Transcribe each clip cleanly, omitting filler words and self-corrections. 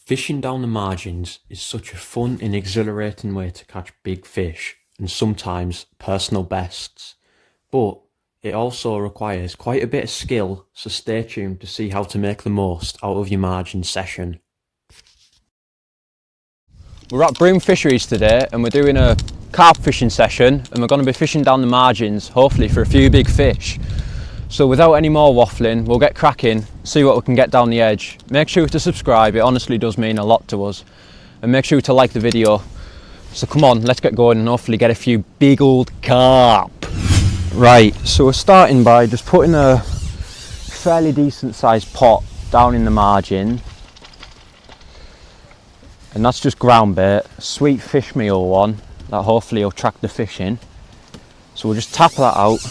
Fishing down the margins is such a fun and exhilarating way to catch big fish and sometimes personal bests, but it also requires quite a bit of skill, so stay tuned to see how to make the most out of your margin session. We're at Broome Fisheries today and we're doing a carp fishing session, and we're going to be fishing down the margins, hopefully for a few big fish. So without any more waffling, we'll get cracking, see what we can get down the edge. Make sure to subscribe, it honestly does mean a lot to us. And make sure to like the video. So come on, let's get going and hopefully get a few big old carp. Right, so we're starting by just putting a fairly decent sized pot down in the margin. And that's just ground bait, sweet fish meal one, that hopefully will track the fish in. So we'll just tap that out.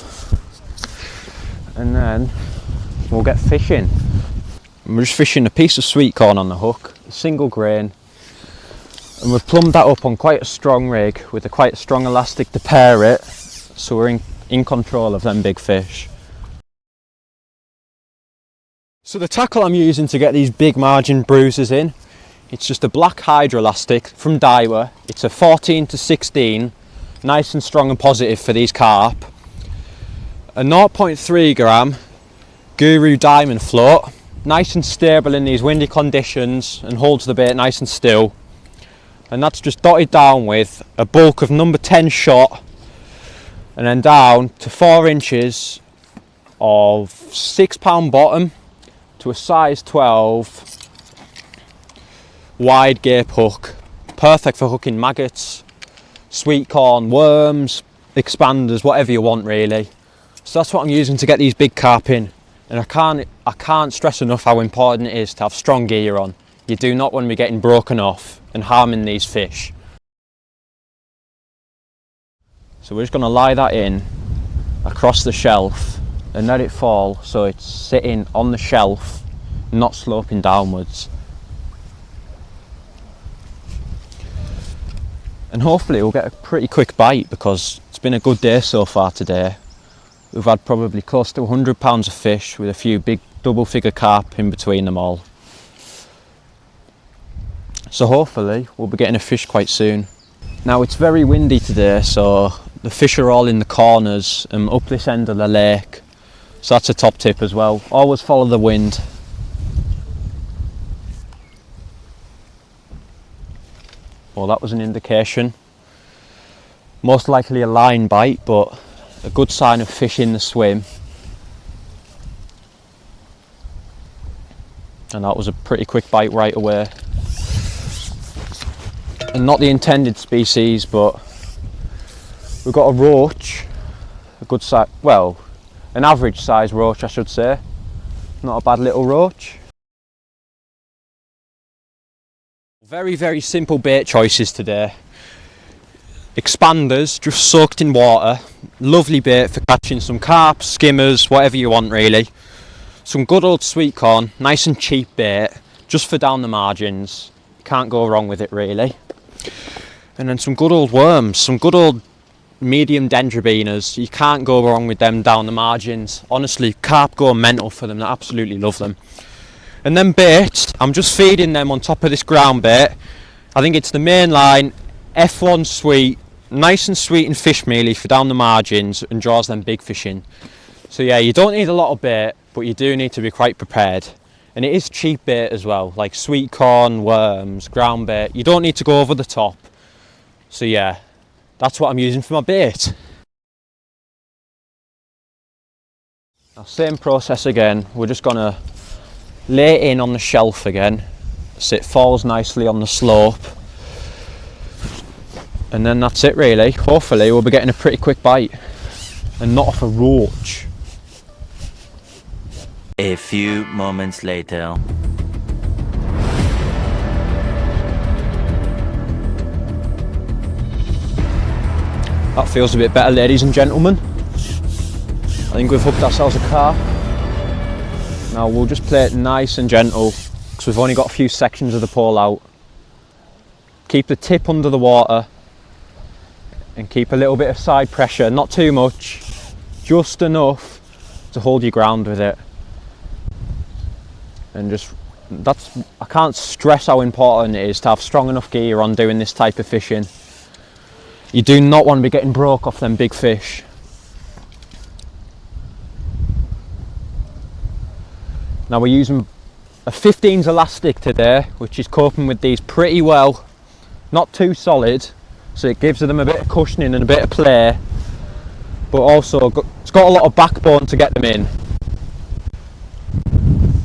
And then we'll get fishing. And we're just fishing a piece of sweet corn on the hook, a single grain, and we've plumbed that up on quite a strong rig with a quite strong elastic to pair it, so we're in control of them big fish. So the tackle I'm using to get these big margin bruises in, it's just a black hydro elastic from Daiwa. It's a 14 to 16, nice and strong and positive for these carp. A 0.3 gram Guru diamond float, nice and stable in these windy conditions and holds the bait nice and still. And that's just dotted down with a bulk of number 10 shot, and then down to 4 inches of £6 bottom to a size 12 wide gape hook. Perfect for hooking maggots, sweet corn, worms, expanders, whatever you want really. So that's what I'm using to get these big carp in, and I can't stress enough how important it is to have strong gear on. You do not want to be getting broken off and harming these fish. So we're just going to lie that in across the shelf and let it fall so it's sitting on the shelf, not sloping downwards. And hopefully we'll get a pretty quick bite because it's been a good day so far today. We've had probably close to 100 pounds of fish with a few big double figure carp in between them all. So hopefully we'll be getting a fish quite soon. Now it's very windy today, so the fish are all in the corners and up this end of the lake. So that's a top tip as well. Always follow the wind. Well, that was an indication. Most likely a line bite, but a good sign of fish in the swim. And that was a pretty quick bite right away. And not the intended species, but we've got a roach, a good size, well, an average size roach I should say. Not a bad little roach. Very, very simple bait choices today. Expanders, just soaked in water. Lovely bait for catching some carp, skimmers, whatever you want really. Some good old sweet corn, nice and cheap bait, just for down the margins. Can't go wrong with it really. And then some good old worms, some good old medium dendrobinas. You can't go wrong with them down the margins. Honestly, carp go mental for them, I absolutely love them. And then bait, I'm just feeding them on top of this ground bait. I think it's the main line, F1 sweet, nice and sweet and fish mealy for down the margins and draws them big fish in. So yeah, you don't need a lot of bait, but you do need to be quite prepared. And it is cheap bait as well, like sweet corn, worms, ground bait. You don't need to go over the top. So yeah, that's what I'm using for my bait. Now same process again, we're just gonna lay it in on the shelf again so it falls nicely on the slope. And then that's it really. Hopefully we'll be getting a pretty quick bite and not off a roach. A few moments later. That feels a bit better, ladies and gentlemen. I think we've hooked ourselves a carp. Now we'll just play it nice and gentle because we've only got a few sections of the pole out. Keep the tip under the water and keep a little bit of side pressure, not too much, just enough to hold your ground with it. And just I can't stress how important it is to have strong enough gear on doing this type of fishing. You do not want to be getting broke off them big fish. Now we're using a 15s elastic today, which is coping with these pretty well. Not too solid, so it gives them a bit of cushioning and a bit of play, but also it's got a lot of backbone to get them in.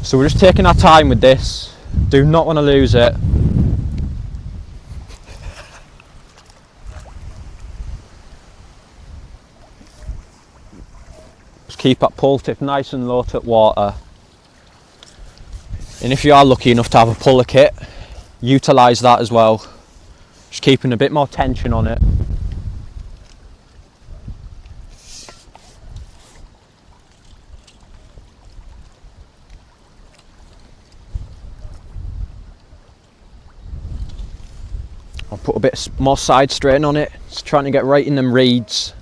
So we're just taking our time with this. Do not want to lose it. Just keep that pull tip nice and low to water. And if you are lucky enough to have a puller kit, utilise that as well. Just keeping a bit more tension on it. I'll put a bit more side strain on it, just trying to get right in them reeds.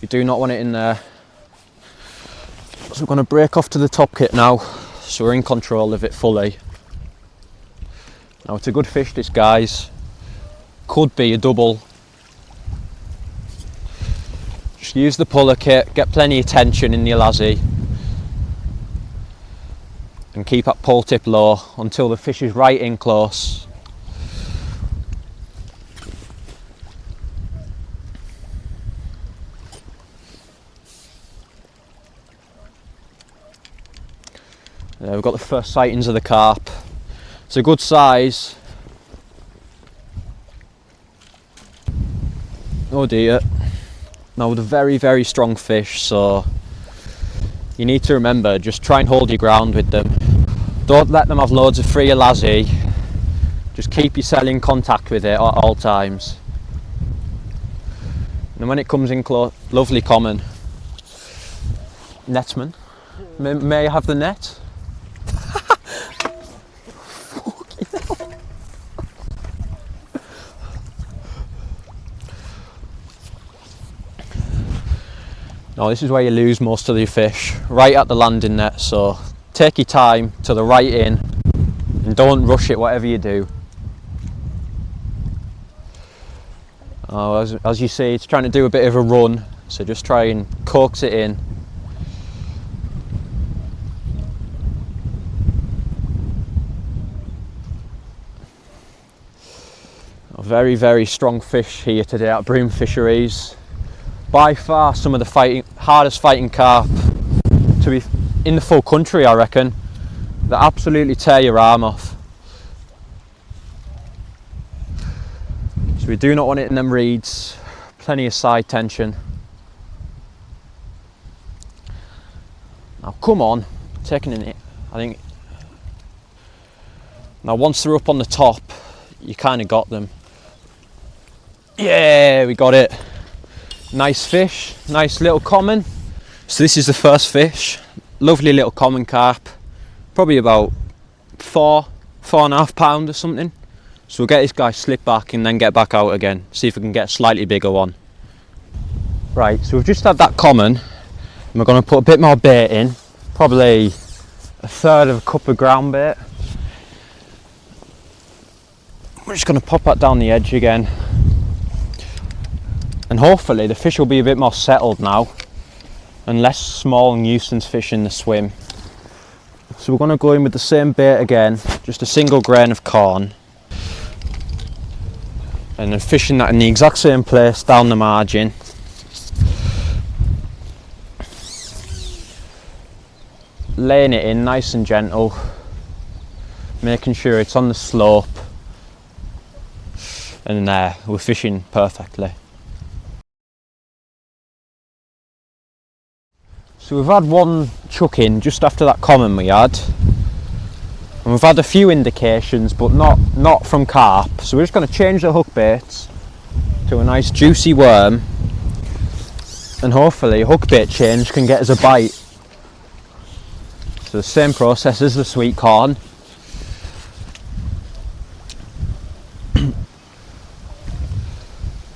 You do not want it in there. So we're going to break off to the top kit now, so we're in control of it fully. Now it's a good fish, this, guys. Could be a double. Just use the puller kit, get plenty of tension in the lassie, and keep that pull tip low until the fish is right in close. We've got the first sightings of the carp. It's a good size. Oh dear. Now, they're very, very strong fish, so you need to remember, just try and hold your ground with them. Don't let them have loads of free lassie. Just keep your cell in contact with it at all times. And when it comes in close, lovely common. Netman, may I have the net? Now this is where you lose most of your fish, right at the landing net, so take your time to the right in and don't rush it whatever you do. As you see, it's trying to do a bit of a run, so just try and coax it in. A very, very strong fish here today at Broome Fisheries. By far some of the hardest fighting carp to be in the full country, I reckon. They absolutely tear your arm off. So we do not want it in them reeds. Plenty of side tension. Now come on, taking in it, I think. Now once they're up on the top, you kind of got them. Yeah, we got it. Nice fish, nice little common. So this is the first fish. Lovely little common carp. Probably about 4.5 pound or something. So we'll get this guy slip back and then get back out again. See if we can get a slightly bigger one. Right, so we've just had that common. And we're going to put a bit more bait in. Probably a third of a cup of ground bait. We're just going to pop that down the edge again. And hopefully the fish will be a bit more settled now and less small nuisance fish in the swim. So we're going to go in with the same bait again, just a single grain of corn, and then fishing that in the exact same place down the margin. Laying it in nice and gentle, making sure it's on the slope, and there, we're fishing perfectly. So we've had one chuck in just after that common we had, and we've had a few indications, but not from carp. So we're just going to change the hook baits to a nice juicy worm, and hopefully a hook bait change can get us a bite. So the same process as the sweet corn.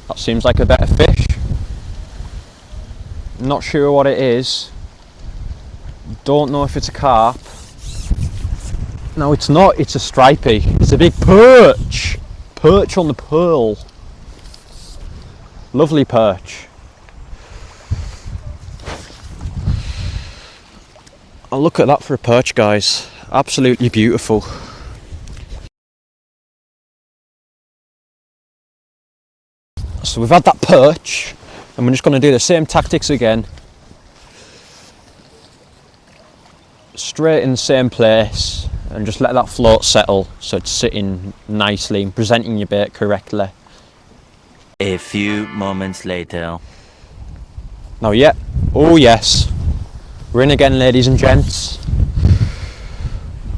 That seems like a better fish. Not sure what it is. Don't know if it's a carp. No, it's not, it's a stripey. It's a big perch. Perch on the pearl. Lovely perch. Oh, look at that for a perch, guys. Absolutely beautiful. So we've had that perch, and we're just going to do the same tactics again. Straight in the same place, and just let that float settle so it's sitting nicely and presenting your bait correctly. A few moments later. Now, yeah, oh yes, we're in again, ladies and gents.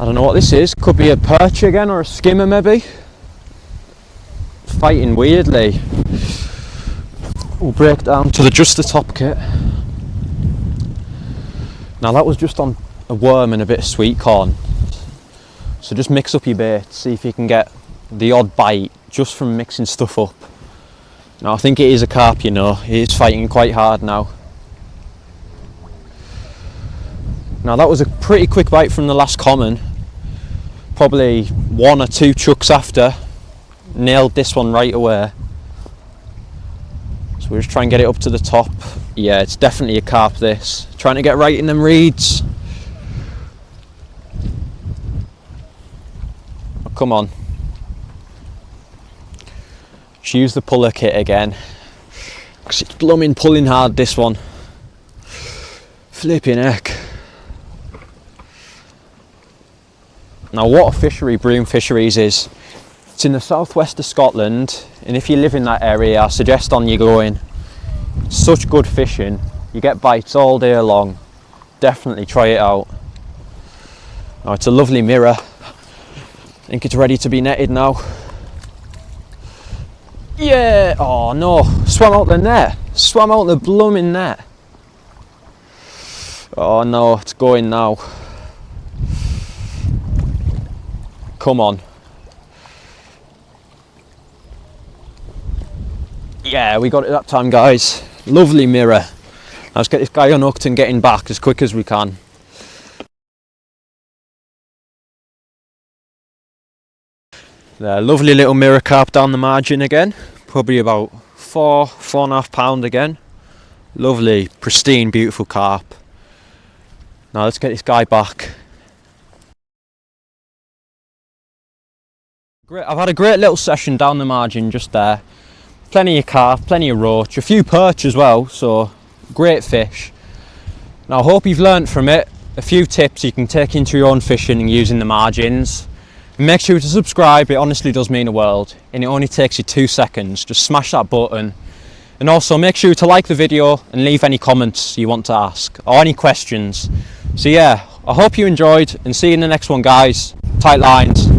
I don't know what this is, could be a perch again or a skimmer maybe. Fighting weirdly. We'll break down to just the top kit. Now that was just on a worm and a bit of sweet corn. So just mix up your bait, see if you can get the odd bite just from mixing stuff up. Now I think it is a carp, you know, he is fighting quite hard now. Now that was a pretty quick bite from the last common. Probably 1 or 2 chucks after. Nailed this one right away. So we'll just try and get it up to the top. Yeah, it's definitely a carp this. Trying to get right in them reeds. Oh, come on. Just use the puller kit again. Because it's blooming pulling hard, this one. Flipping heck. Now what a fishery Broome Fisheries is. It's in the southwest of Scotland, and if you live in that area, I suggest on you going. It's such good fishing. You get bites all day long. Definitely try it out. Oh, it's a lovely mirror. I think it's ready to be netted now. Yeah! Oh no! Swam out the net! Swam out the blooming net! Oh no, it's going now. Come on. Yeah, we got it that time, guys. Lovely mirror. Now let's get this guy unhooked and getting back as quick as we can. There, lovely little mirror carp down the margin again. Probably about 4.5 pound again. Lovely, pristine, beautiful carp. Now let's get this guy back. Great, I've had a great little session down the margin just there. Plenty of carp, plenty of roach, a few perch as well, so great fish. Now I hope you've learnt from it a few tips you can take into your own fishing and using the margins. And make sure to subscribe, it honestly does mean the world, and it only takes you 2 seconds. Just smash that button, and also make sure to like the video and leave any comments you want to ask or any questions. So yeah, I hope you enjoyed, and see you in the next one, guys. Tight lines.